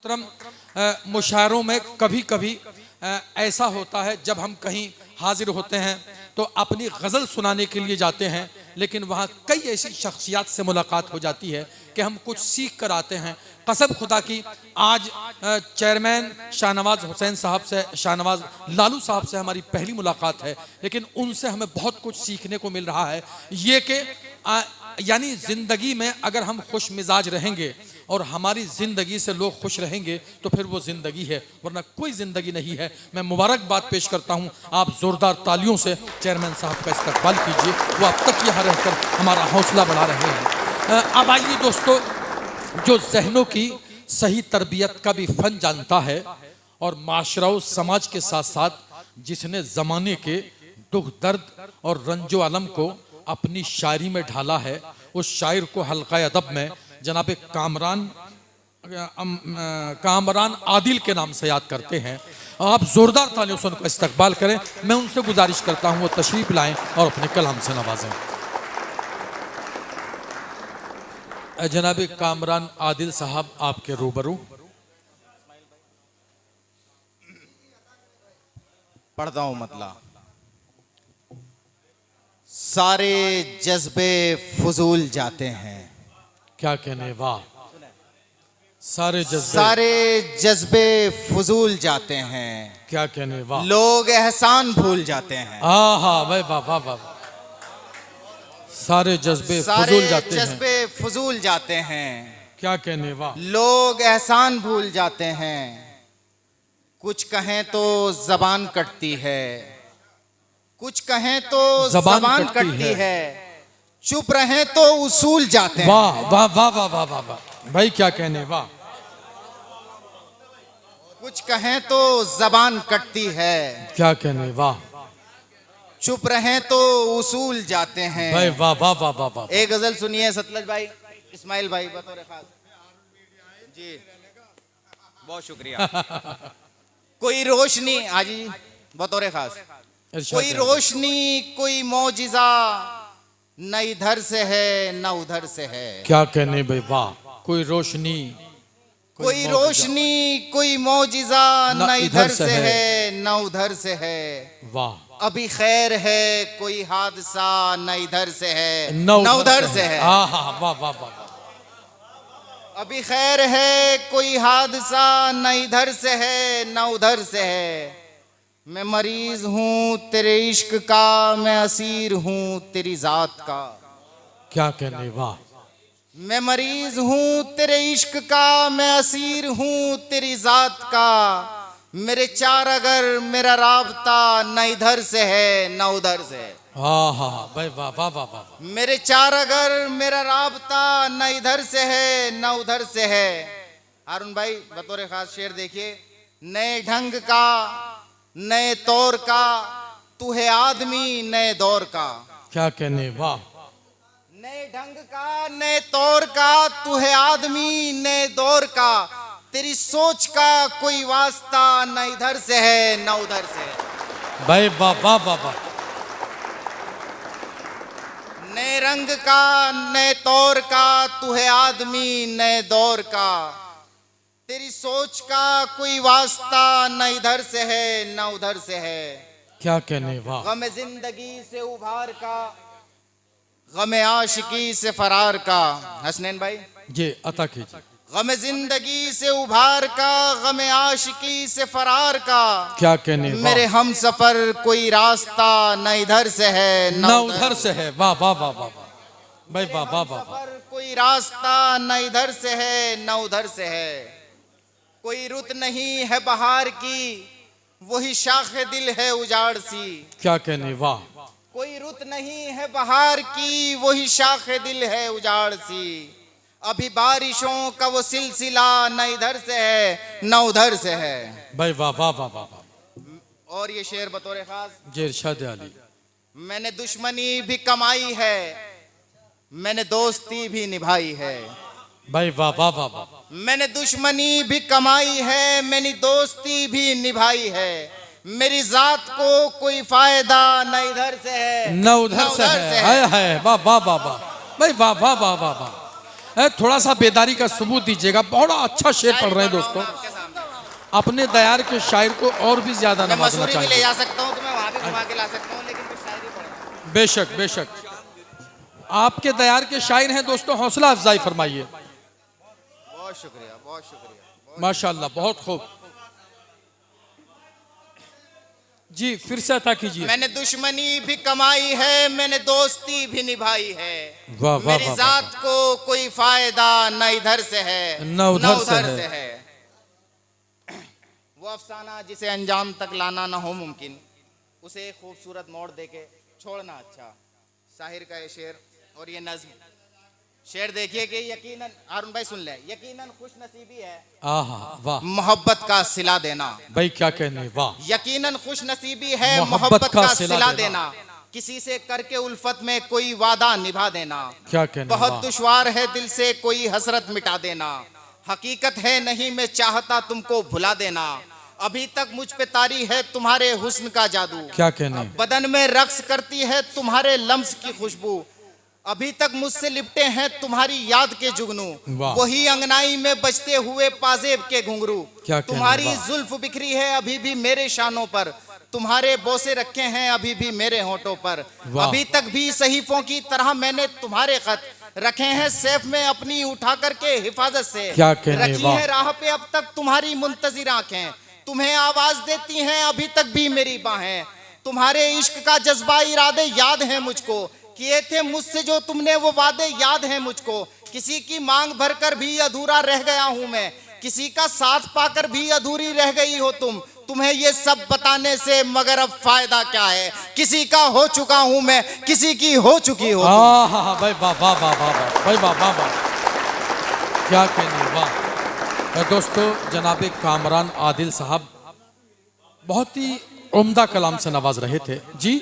मोहतरम, मुशायरों में कभी कभी ऐसा होता है जब हम कहीं हाजिर होते हैं तो अपनी गज़ल सुनाने के लिए जाते हैं, लेकिन वहाँ कई ऐसी शख्सियात से मुलाकात हो जाती है कि हम कुछ सीख कर आते हैं। कसम खुदा की आज चेयरमैन शाहनवाज हुसैन साहब से, शाहनवाज लालू साहब से हमारी पहली मुलाकात है, लेकिन उनसे हमें बहुत कुछ सीखने को मिल रहा है। ये कि यानी ज़िंदगी में अगर हम खुश मिजाज रहेंगे और हमारी ज़िंदगी से लोग खुश रहेंगे तो फिर वो ज़िंदगी है, वरना कोई ज़िंदगी नहीं है। मैं मुबारकबाद पेश करता हूँ, आप ज़ोरदार तालियों से चेयरमैन साहब का इस्तकबाल कीजिए, वो अब तक यहाँ रहकर हमारा हौसला बढ़ा रहे हैं। अब आइए दोस्तों, जो जहनों की सही तरबियत का भी फ़न जानता है और माशरा व समाज के साथ साथ जिसने ज़माने के दुख दर्द और रंजो अलम को अपनी शायरी में ढाला है, उस शायर को हल्का अदब में जनाब कामरान आदिल के नाम से याद करते हैं। आप जोरदार तालियों से उनका इस्तकबाल करें। मैं उनसे गुजारिश करता हूँ वो तशरीफ लाएं और अपने कलाम से नवाजें। जनाब कामरान आदिल साहब आपके रूबरू। पढ़ता हूँ मतलब, सारे जज्बे फजूल जाते हैं। क्या कहने, वाह। सारे जज्बे फजूल जाते हैं। क्या कहने, वाह। लोग एहसान भूल जाते हैं। हाँ, वाह वाह वाह वाह। सारे जज्बे फजूल जाते हैं। क्या कहने, वाह। लोग एहसान भूल जाते हैं। कुछ कहें तो जबान कटती है, कुछ कहें तो जबान कटती है। चुप रहे तो उसूल जाते हैं। वाह वाह वाह वाह वाह वाह वाह भाई, क्या कहने, वाह। कुछ कहें तो जबान कटती है। क्या कहने, वाह। चुप रहे तो उसूल जाते हैं। भाई वाह वाह वाह वाह वाह। एक गजल सुनिए सतलज भाई, इस्माइल भाई बतौर खास। जी बहुत शुक्रिया। कोई रोशनी, हाजी बतौर खास। कोई रोशनी, कोई मौजिज़ा, न इधर से है न उधर से है। क्या कहने भाई, वाह। कोई रोशनी, कोई मौजिज़ा, न इधर से है न उधर से है। वाह। अभी खैर है कोई हादसा, न इधर से है न उधर से है। वाह वाह वाह वाह। अभी खैर है कोई हादसा, न इधर से है न उधर से है। मैं मरीज हूँ तेरे इश्क का, मैं असीर हूँ तेरी जात का। क्या कहने, वाह। मैं मरीज हूँ तेरे इश्क का, मैं असीर हूँ तेरी जात का। मेरे चार अगर मेरा राबता, न इधर से है न उधर से है। हाँ भाई, वाह वाह वाह वाह। मेरे चार अगर मेरा राबता, न इधर से है न उधर से है। हारून भाई बतौर खास शेर देखिए। नए ढंग का, नए तौर का, तू है आदमी नए दौर का। क्या कहने, वाह। नए ढंग का, नए तौर का, तू है आदमी नए दौर का। तेरी सोच का कोई वास्ता, न इधर से है न उधर से है। भाई वाह वाह वाह वाह। नए रंग का, नए तौर का, तू है आदमी नए दौर का। तेरी सोच का कोई वास्ता, न इधर से है न उधर से है। क्या कहने, वाह। गम जिंदगी से उभार का, गम आशिकी से फरार का। हसनैन भाई जी अता कीजिए। गम जिंदगी से उभार का, गम आशिकी से फरार का। क्या कहने, मेरे हम सफर कोई रास्ता, न इधर से है न उधर से है। वाह वाह वाह वाह भाई, वाह वाह वाह। कोई रास्ता, न इधर से है न उधर से है। कोई रुत नहीं है बहार की, वही शाखे दिल है उजाड़ सी। क्या कहने, वाह। कोई रुत नहीं है बहार की, वही शाखे दिल है उजाड़ सी। अभी बारिशों का वो सिलसिला, न इधर से है न उधर से है। भाई वाह वाह वाह वाह। और ये शेर बतौर खास जी इरशाद अली। मैंने दुश्मनी भी कमाई है, मैंने दोस्ती भी निभाई है। भाई वाह वाह वाह वाह। मैंने दुश्मनी भी कमाई है, मैंने दोस्ती भी निभाई है। मेरी जात को कोई फायदा, न इधर से है न उधर से है। हाय हाय, वाह वाह वाह वाह भाई, वाह वाह वाह वाह वाह। थोड़ा सा बेदारी का सबूत दीजिएगा। बहुत अच्छा शेर पढ़ रहे हैं दोस्तों। आपके सामने अपने दयार के शायर को और भी ज्यादा मैं नवाजना मसूरी भी ले चाहिए। जा सकता हूँ, तो मैं वहाँ भी घुमा के ला सकता हूँ, लेकिन मैं शायरी पढ़ूंगा। बेशक बेशक, आपके दयार के शायर हैं दोस्तों, हौसला अफजाई फरमाइए। बहुत शुक्रिया, बहुत शुक्रिया। माशाल्लाह, बहुत खूब। जी फिर से अता कीजिए। मैंने दुश्मनी भी कमाई है, मैंने दोस्ती भी निभाई है। वाह वाह मेरी वाह, जात को कोई फायदा न इधर से है न उधर से है। वो अफसाना जिसे अंजाम तक लाना न हो मुमकिन, उसे एक खूबसूरत मोड़ देके छोड़ना अच्छा। शाहिर का ये शेर और ये नज्म। शेर देखिए कि यकीनन, हारून भाई सुन ले, यकीनन खुश नसीबी है आहा वाह मोहब्बत का सिला देना। भाई, क्या कहने, वाह। यकीनन खुश नसीबी है मोहब्बत का सिला देना। किसी से करके उल्फत में कोई वादा निभा देना। क्या कहने, बहुत वाह। दुश्वार है दिल से कोई हसरत मिटा देना। हकीकत है नहीं मैं चाहता तुमको भुला देना। अभी तक मुझ पे तारी है तुम्हारे हुस्न का जादू। क्या कहने, बदन में रक्स करती है तुम्हारे लम्स की खुशबू। अभी तक मुझसे लिपटे हैं तुम्हारी याद के जुगनू। वाह। वही अंगनाई में बजते हुए पाजेब के घुंघरू। क्या कहने, तुम्हारी वाह। जुल्फ बिखरी है अभी भी मेरे शानों पर। तुम्हारे बोसे रखे हैं अभी भी मेरे होठों पर। वाह। अभी तक भी सहीफों की तरह मैंने तुम्हारे खत रखे हैं सेफ में अपनी उठा करके हिफाजत से। क्या कहने, रखी वाह। है राह पे अब तक तुम्हारी मुंतजिर आंखें। तुम्हें आवाज देती हैं अभी तक भी मेरी बाहें। तुम्हारे इश्क का जज्बा इरादे याद है मुझको। किए थे मुझसे जो तुमने वो वादे याद है मुझको। किसी की मांग भरकर भी अधूरा रह गया हूं मैं। किसी का साथ पाकर भी अधूरी रह गई हो तुम। तुम्हें ये सब बताने से मगर अब फायदा क्या है। किसी का हो चुका हूं मैं, किसी की हो चुकी हो तुम। हाँ भाई, वाह वाह वाह वाह वाह भाई, वाह वाह वाह, क्या कहने, वाह। दोस्तों, जनाब कामरान आदिल साहब बहुत ही उम्दा कलाम से नवाज रहे थे। जी